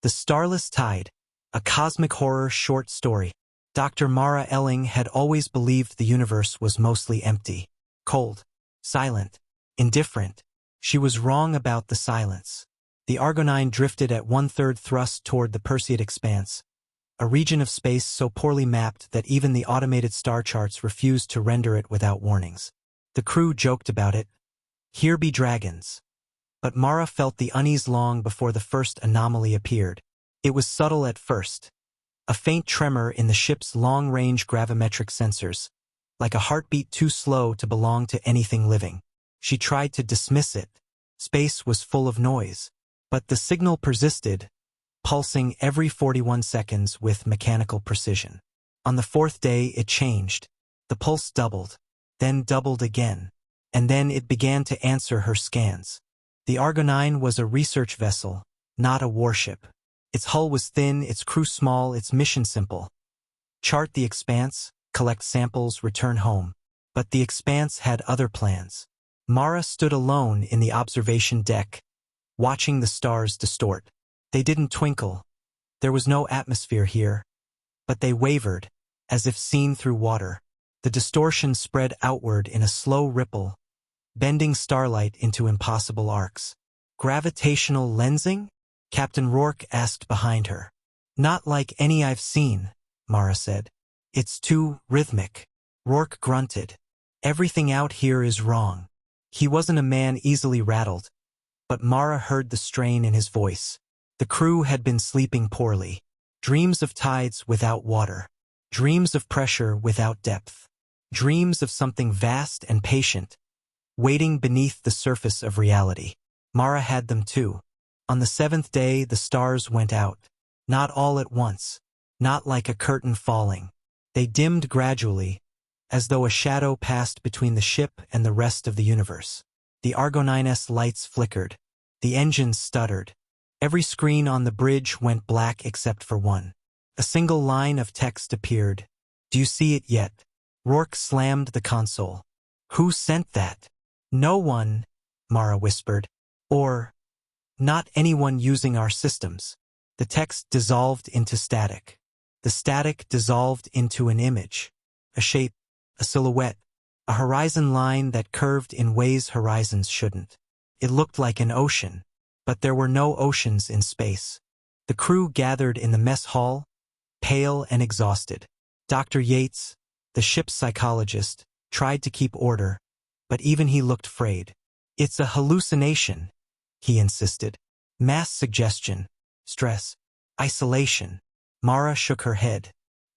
The Starless Tide, a cosmic horror short story. Dr. Mara Elling had always believed the universe was mostly empty, cold, silent, indifferent. She was wrong about the silence. The Argonine drifted at 1/3 thrust toward the Perseid expanse, a region of space so poorly mapped that even the automated star charts refused to render it without warnings. The crew joked about it. Here be dragons. But Mara felt the unease long before the first anomaly appeared. It was subtle at first, a faint tremor in the ship's long-range gravimetric sensors, like a heartbeat too slow to belong to anything living. She tried to dismiss it. Space was full of noise. But the signal persisted, pulsing every 41 seconds with mechanical precision. On the fourth day it changed. The pulse doubled, then doubled again, and then it began to answer her scans. The Argonine was a research vessel, not a warship. Its hull was thin, its crew small, its mission simple. Chart the expanse, collect samples, return home. But the expanse had other plans. Mara stood alone in the observation deck, watching the stars distort. They didn't twinkle. There was no atmosphere here. But they wavered, as if seen through water. The distortion spread outward in a slow ripple, bending starlight into impossible arcs. Gravitational lensing? Captain Rourke asked behind her. Not like any I've seen, Mara said. It's too rhythmic. Rourke grunted. Everything out here is wrong. He wasn't a man easily rattled, but Mara heard the strain in his voice. The crew had been sleeping poorly. Dreams of tides without water. Dreams of pressure without depth. Dreams of something vast and patient, waiting beneath the surface of reality. Mara had them too. On the 7th day, the stars went out. Not all at once. Not like a curtain falling. They dimmed gradually, as though a shadow passed between the ship and the rest of the universe. The Argonine's lights flickered. The engines stuttered. Every screen on the bridge went black except for one. A single line of text appeared. Do you see it yet? Rourke slammed the console. Who sent that? No one, Mara whispered. Or, not anyone using our systems. The text dissolved into static. The static dissolved into an image. A shape, a silhouette, a horizon line that curved in ways horizons shouldn't. It looked like an ocean, but there were no oceans in space. The crew gathered in the mess hall, pale and exhausted. Dr. Yates, the ship's psychologist, tried to keep order, but even he looked frayed. It's a hallucination, he insisted. Mass suggestion, stress, isolation. Mara shook her head.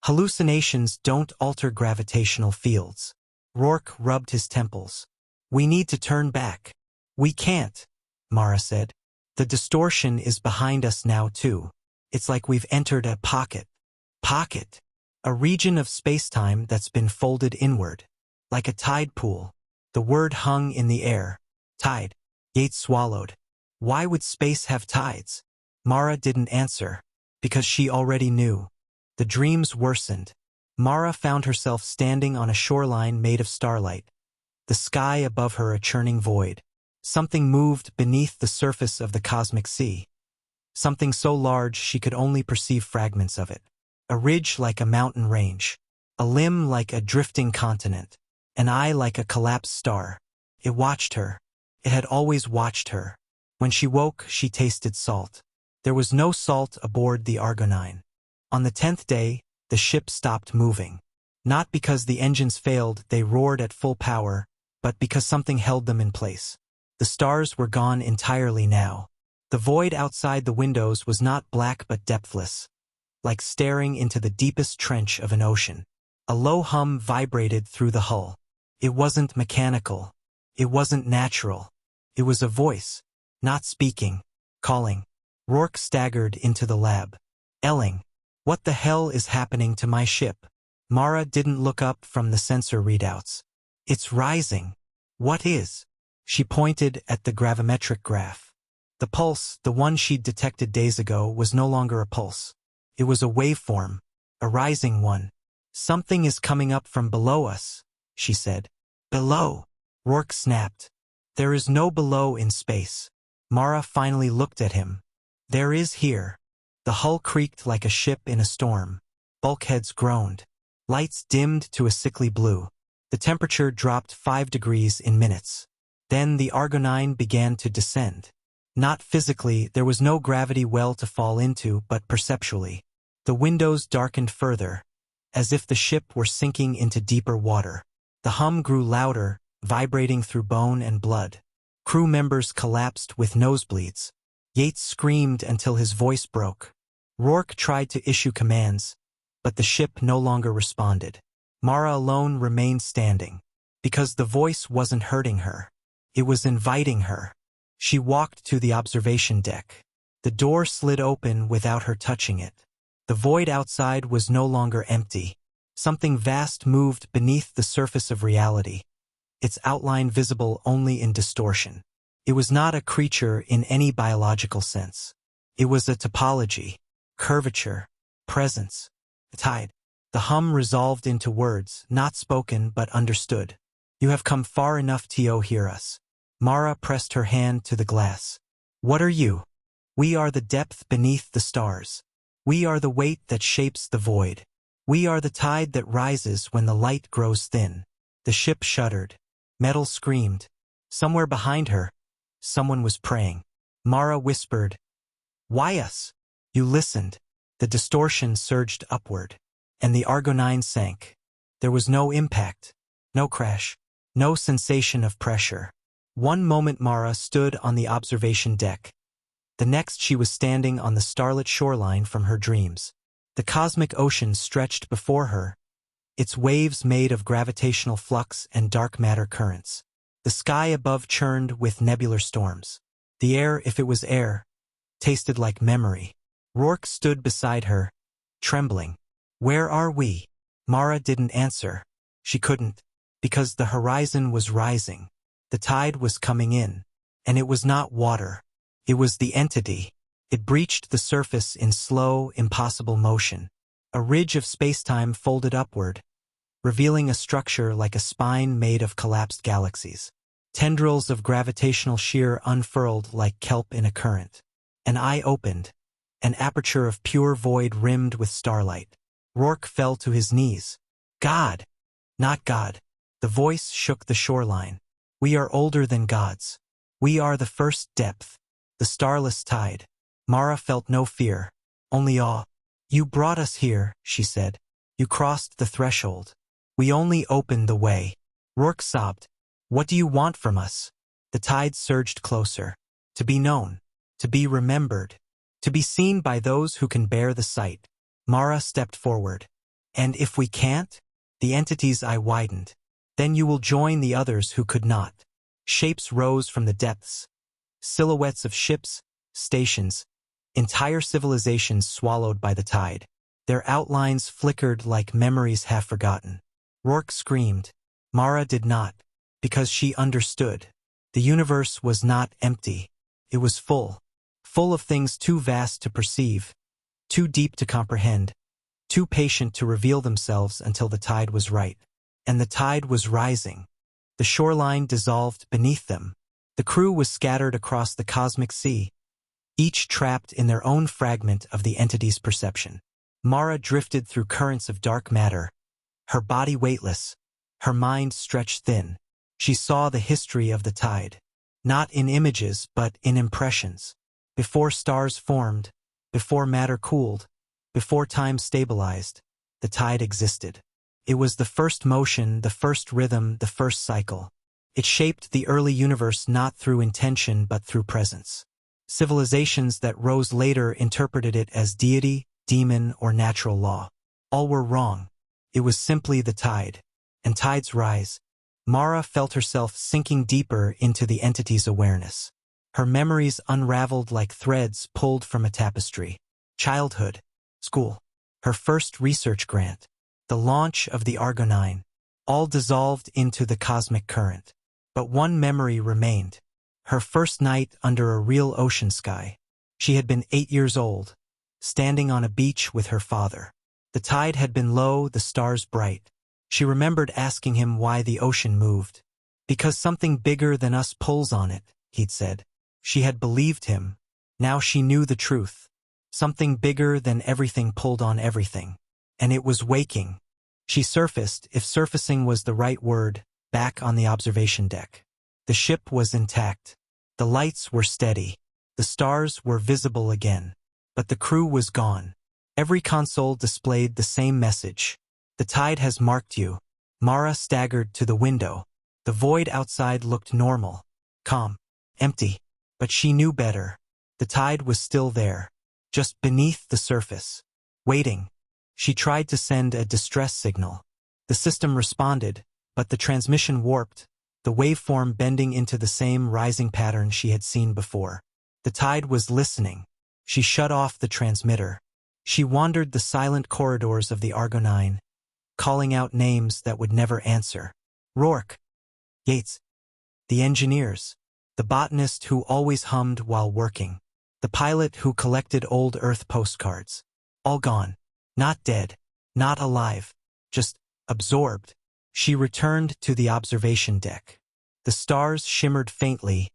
Hallucinations don't alter gravitational fields. Rourke rubbed his temples. We need to turn back. We can't, Mara said. The distortion is behind us now too. It's like we've entered a pocket. Pocket? A region of spacetime that's been folded inward. Like a tide pool. The word hung in the air. Tide. Yates swallowed. Why would space have tides? Mara didn't answer. Because she already knew. The dreams worsened. Mara found herself standing on a shoreline made of starlight. The sky above her a churning void. Something moved beneath the surface of the cosmic sea. Something so large she could only perceive fragments of it. A ridge like a mountain range. A limb like a drifting continent. An eye like a collapsed star. It watched her. It had always watched her. When she woke, she tasted salt. There was no salt aboard the Argonine. On the 10th day, the ship stopped moving. Not because the engines failed, they roared at full power, but because something held them in place. The stars were gone entirely now. The void outside the windows was not black but depthless, like staring into the deepest trench of an ocean. A low hum vibrated through the hull. It wasn't mechanical. It wasn't natural. It was a voice, not speaking, calling. Rourke staggered into the lab. Elling, what the hell is happening to my ship? Mara didn't look up from the sensor readouts. It's rising. What is? She pointed at the gravimetric graph. The pulse, the one she'd detected days ago, was no longer a pulse. It was a waveform, a rising one. Something is coming up from below us, she said. Below? Rourke snapped. There is no below in space. Mara finally looked at him. There is here. The hull creaked like a ship in a storm. Bulkheads groaned. Lights dimmed to a sickly blue. The temperature dropped 5 degrees in minutes. Then the Argonine began to descend. Not physically, there was no gravity well to fall into, but perceptually. The windows darkened further, as if the ship were sinking into deeper water. The hum grew louder, vibrating through bone and blood. Crew members collapsed with nosebleeds. Yates screamed until his voice broke. Rourke tried to issue commands, but the ship no longer responded. Mara alone remained standing, because the voice wasn't hurting her. It was inviting her. She walked to the observation deck. The door slid open without her touching it. The void outside was no longer empty. Something vast moved beneath the surface of reality, its outline visible only in distortion. It was not a creature in any biological sense. It was a topology, curvature, presence, a tide. The hum resolved into words, not spoken but understood. You have come far enough to hear us. Mara pressed her hand to the glass. What are you? We are the depth beneath the stars. We are the weight that shapes the void. We are the tide that rises when the light grows thin. The ship shuddered. Metal screamed. Somewhere behind her, someone was praying. Mara whispered, "Why us?" You listened. The distortion surged upward, and the Argonine sank. There was no impact, no crash, no sensation of pressure. One moment Mara stood on the observation deck. The next she was standing on the starlit shoreline from her dreams. The cosmic ocean stretched before her, its waves made of gravitational flux and dark matter currents. The sky above churned with nebular storms. The air, if it was air, tasted like memory. Rourke stood beside her, trembling. Where are we? Mara didn't answer. She couldn't, because the horizon was rising. The tide was coming in, and it was not water. It was the entity. It breached the surface in slow, impossible motion. A ridge of spacetime folded upward, revealing a structure like a spine made of collapsed galaxies. Tendrils of gravitational shear unfurled like kelp in a current. An eye opened, an aperture of pure void rimmed with starlight. Rourke fell to his knees. God! Not God. The voice shook the shoreline. We are older than gods. We are the first depth, the starless tide. Mara felt no fear, only awe. You brought us here, she said. You crossed the threshold. We only opened the way. Rourke sobbed. What do you want from us? The tide surged closer. To be known, to be remembered, to be seen by those who can bear the sight. Mara stepped forward. And if we can't? The entity's eye widened. Then you will join the others who could not. Shapes rose from the depths. Silhouettes of ships, stations, entire civilizations swallowed by the tide. Their outlines flickered like memories half forgotten. Rourke screamed. Mara did not, because she understood. The universe was not empty. It was full. Full of things too vast to perceive, too deep to comprehend, too patient to reveal themselves until the tide was right. And the tide was rising. The shoreline dissolved beneath them. The crew was scattered across the cosmic sea, each trapped in their own fragment of the entity's perception. Mara drifted through currents of dark matter, her body weightless, her mind stretched thin. She saw the history of the tide, not in images but in impressions. Before stars formed, before matter cooled, before time stabilized, the tide existed. It was the first motion, the first rhythm, the first cycle. It shaped the early universe not through intention but through presence. Civilizations that rose later interpreted it as deity, demon, or natural law. All were wrong. It was simply the tide. And tides rise. Mara felt herself sinking deeper into the entity's awareness. Her memories unraveled like threads pulled from a tapestry. Childhood, school, her first research grant, the launch of the Argonine, all dissolved into the cosmic current. But one memory remained. Her first night under a real ocean sky. She had been 8 years old, standing on a beach with her father. The tide had been low, the stars bright. She remembered asking him why the ocean moved. Because something bigger than us pulls on it, he'd said. She had believed him. Now she knew the truth. Something bigger than everything pulled on everything. And it was waking. She surfaced, if surfacing was the right word, back on the observation deck. The ship was intact. The lights were steady. The stars were visible again. But the crew was gone. Every console displayed the same message. The tide has marked you. Mara staggered to the window. The void outside looked normal, calm, empty. But she knew better. The tide was still there, just beneath the surface, waiting. She tried to send a distress signal. The system responded, but the transmission warped, the waveform bending into the same rising pattern she had seen before. The tide was listening. She shut off the transmitter. She wandered the silent corridors of the Argo-9, calling out names that would never answer. Rourke, Yates, the engineers, the botanist who always hummed while working, the pilot who collected old Earth postcards. All gone. Not dead, not alive, just absorbed. She returned to the observation deck. The stars shimmered faintly,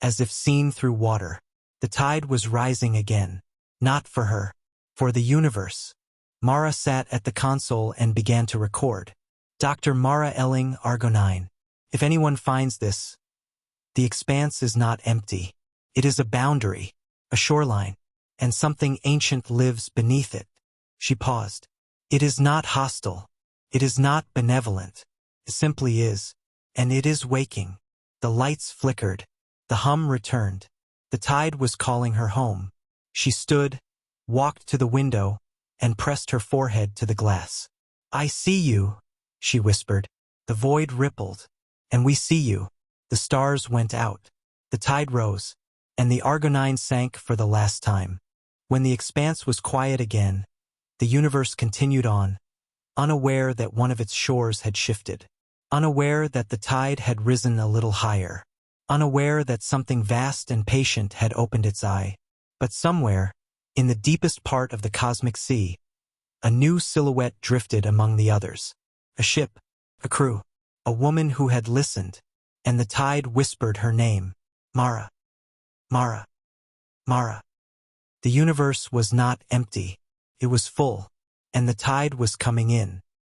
as if seen through water. The tide was rising again. Not for her, for the universe. Mara sat at the console and began to record. Dr. Mara Elling, Argo-9. If anyone finds this, the expanse is not empty. It is a boundary, a shoreline, and something ancient lives beneath it. She paused. It is not hostile. It is not benevolent. It simply is. And it is waking. The lights flickered. The hum returned. The tide was calling her home. She stood, walked to the window, and pressed her forehead to the glass. I see you, she whispered. The void rippled. And we see you. The stars went out. The tide rose, and the Argo-9 sank for the last time. When the expanse was quiet again, the universe continued on, unaware that one of its shores had shifted, unaware that the tide had risen a little higher, unaware that something vast and patient had opened its eye. But somewhere, in the deepest part of the cosmic sea, a new silhouette drifted among the others. A ship, a crew, a woman who had listened, and the tide whispered her name. Mara. Mara. Mara. The universe was not empty. It was full, and the tide was coming in.